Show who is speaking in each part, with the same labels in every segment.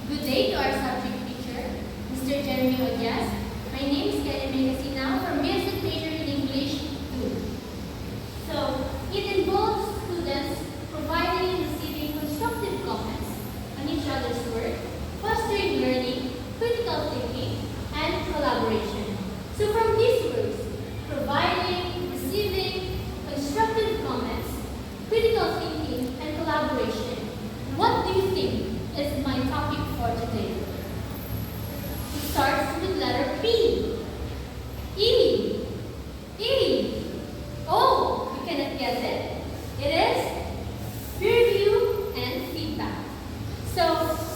Speaker 1: Good day to our subject teacher, Mr. Jeremy Odias. My name is Casinao from Music major in English 2. So, it involves students providing and receiving constructive comments on each other's work, fostering learning, critical thinking, and collaboration. So from these words, providing, receiving, constructive comments, critical thinking, and collaboration, what do you think is my topic for today? It starts with letter P. E. E. Oh, you cannot guess it. It is peer review and feedback. So,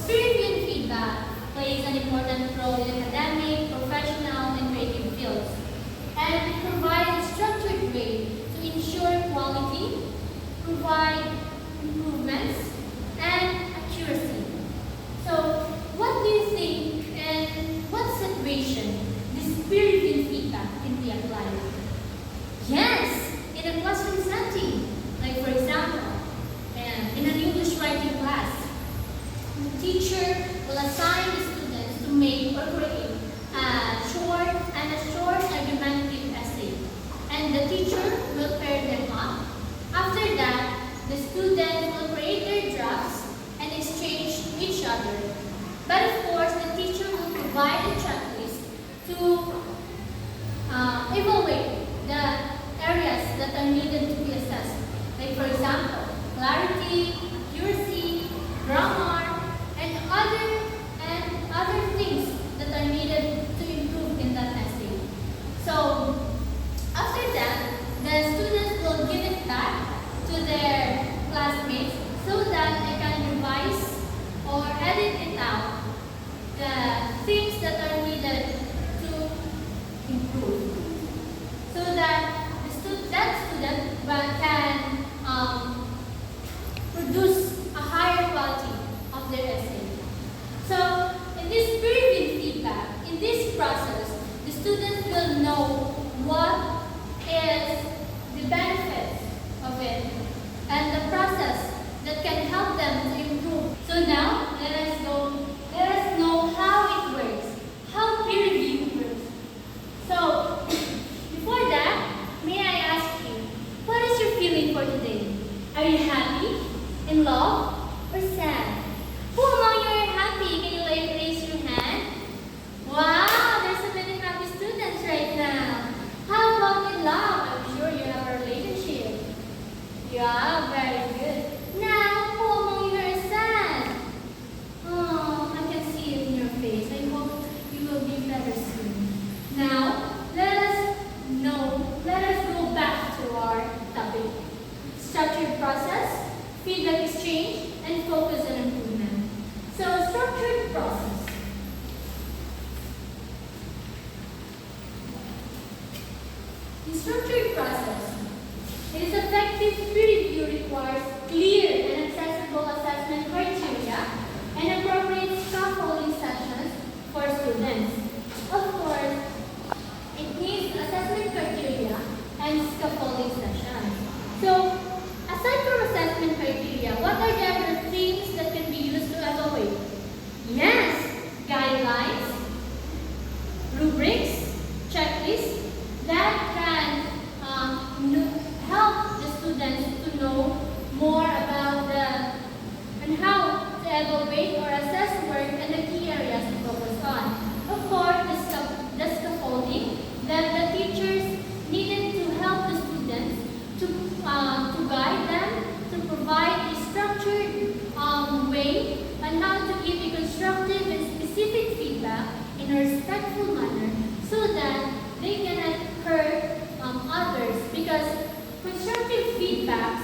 Speaker 1: peer review and feedback plays an important role in academic, professional, and creative fields. And it provides a structured way to ensure quality, provide improvements, and accuracy. So, what do you think and what situation this peer review feedback can be applied? Yes, in a classroom setting. Like for example, in an English writing class, the teacher will assign the students to make or create a short argumentative essay. And the teacher will pair them up. After that, the students will create their drafts and exchange to each other. But of course, the teacher will provide a checklist to evaluate the areas that are needed to be assessed. Like for example, clarity, accuracy, grammar, and other things that are needed to improve in that essay. So after that, the students will give it back to their classmates so that they can revise or edit it out the things that are needed to improve, so that that student can produce a higher quality of their essay. So in this peer review feedback, in this process, the students will know what is the benefits of it and the process that can help them to improve. So now, let us know how it works, how peer review works. So, before that, may I ask you, what is your feeling for today? Are you happy, in love, or sad? Who among you are happy? Can you raise your hand? Wow, there's so many happy students right now. How about in love? I'm sure you have a relationship. Yeah, very good. Now, who among you are sad? Oh, I can see it in your face. I hope you will be better soon. Now, let us go back to our topic. Structured process, feedback exchange, and focus on improvement. So, structured process. The structured process. It is effective peer review requires clear and accessible assessment criteria and appropriate scaffolding sessions for students. Of course, it needs assessment criteria and scaffolding sessions. So, aside from assessment criteria, what are the other things that can be used to evaluate? Yes, guidelines, rubrics, checklists that can help the students to know more about and how to evaluate or assess work and the key areas to focus on. Of course, the scaffolding that the teachers needed to help the students to guide them, to provide a structured way on how to give a constructive and specific feedback in a respectful manner so that they cannot hurt others, because constructive feedback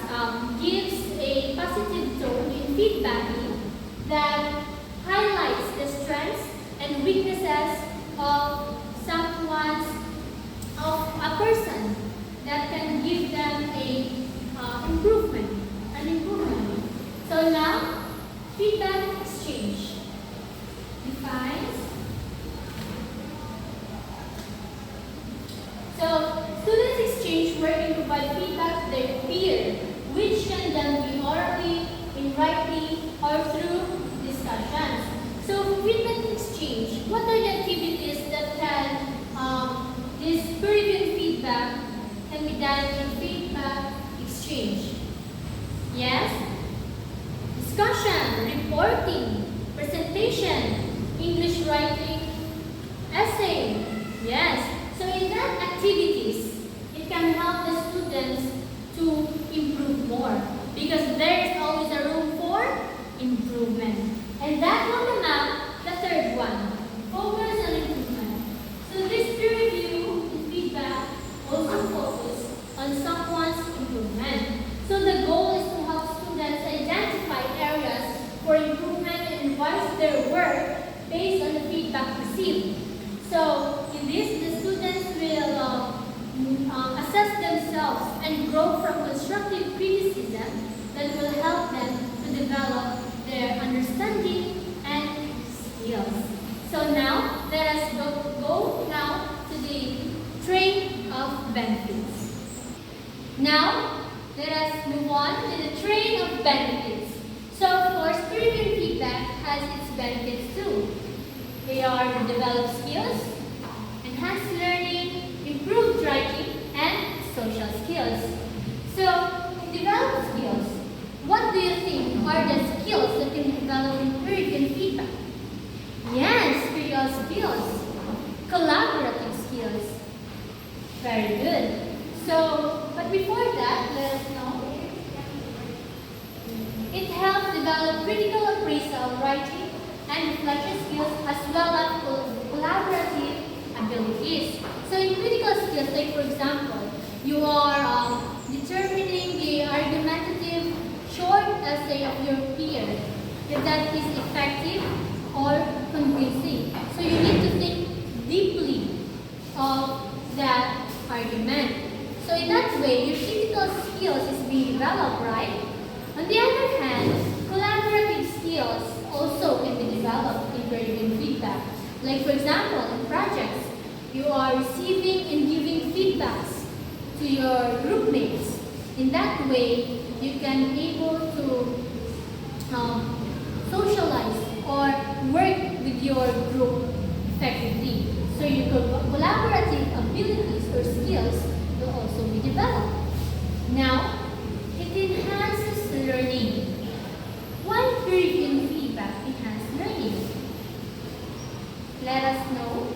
Speaker 1: gives a positive tone in feedbacking that highlights the strengths and weaknesses of a person that can give them an improvement. So now, feedback exchange defines. So, students exchange work and provide feedback to their peer, which can then be orally, in writing, or through discussions. So what are the activities that can, this peer-reviewed feedback can be done in feedback exchange? Yes? Discussion, reporting, presentation, English writing, essay. Yes. So in that activities, it can help the students to improve more because there is always a room for improvement. And that will come up the third one, focus on improvement. So this peer review and feedback also focus on someone's improvement. So the goal is to help students identify areas for improvement and revise their work based on the feedback received. So in this, the students will assess themselves and grow from constructive criticism that will help them to develop their understanding and skills. So now, let us go now to the train of benefits. Now, let us move on to the train of benefits. So of course, peer review feedback has its benefits too. They are to develop skills, enhance learning, improved writing, and social skills. So, develop skills. What do you think are the skills that can develop in peer review feedback? Yes, critical skills, collaborative skills. Very good. So, but before that, let us know. It helps develop critical appraisal, writing, and reflection skills as well as collaborative abilities. So in critical skills, like for example, you are determining the argumentative short essay of your peer, if that is effective or convincing. So you need to think deeply of that argument. So in that way, your critical skills is being developed, right? On the other hand, collaborative skills also can be developed in peer review feedback. Like for example, in projects, you are receiving and giving feedbacks to your group mates. In that way, you can be able to socialize or work with your group effectively. So your collaborative abilities or skills will also be developed. Now, it enhances learning. Why peer review feedback enhances learning? Let us know.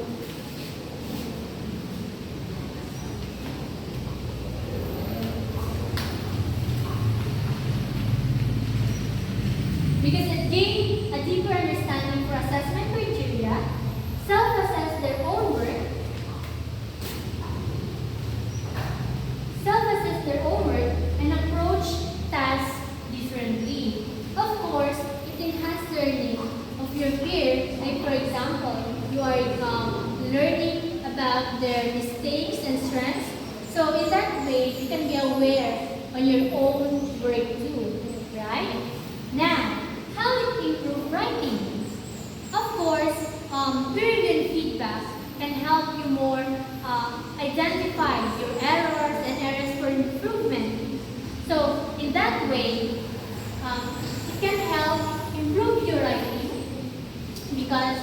Speaker 1: Because it gains a deeper understanding for assessment criteria, self-assess their own work, and approach tasks differently. Of course, it enhances learning of your peer. Like for example, you are learning about their mistakes and strengths. So in that way, you can be aware on your own work too, right? Now, how it improve writing? Of course, peer review feedback can help you more identify your errors and areas for improvement. So in that way, it can help improve your writing because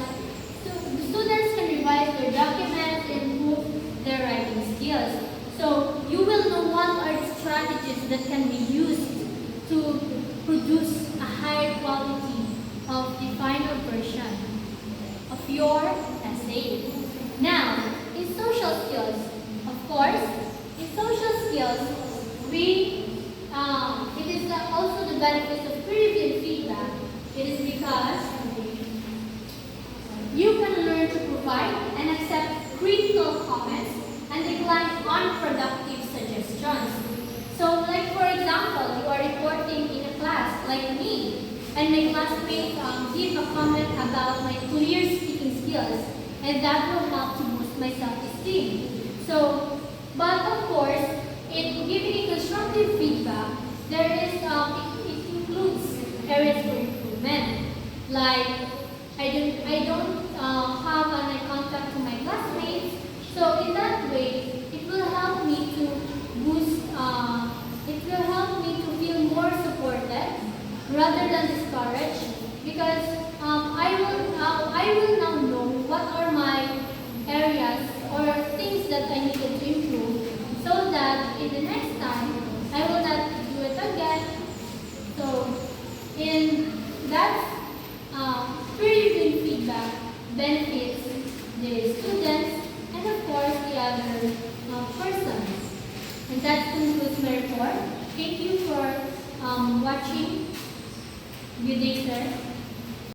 Speaker 1: the students can revise their documents and improve their writing skills. So you will know what are the strategies that can be used to produce a higher quality of the final version of your essay. Now, in social skills, of course, in social skills, it is also the benefits of peer review feedback. It is because you can learn to provide and accept critical comments and decline unproductive suggestions. So, like for example, you are reporting in a class like me, and my classmates give a comment about my clear speaking skills, and that will help to boost my self-esteem. So, but of course, in giving constructive feedback, it includes areas for improvement. Like, I don't have an eye contact to my classmates, so in that way, it will help me to boost, it will help me to feel more supported rather than discouraged because I will now know what benefits the students and of course the other persons. And that concludes my report. Thank you for watching. Good day, sir.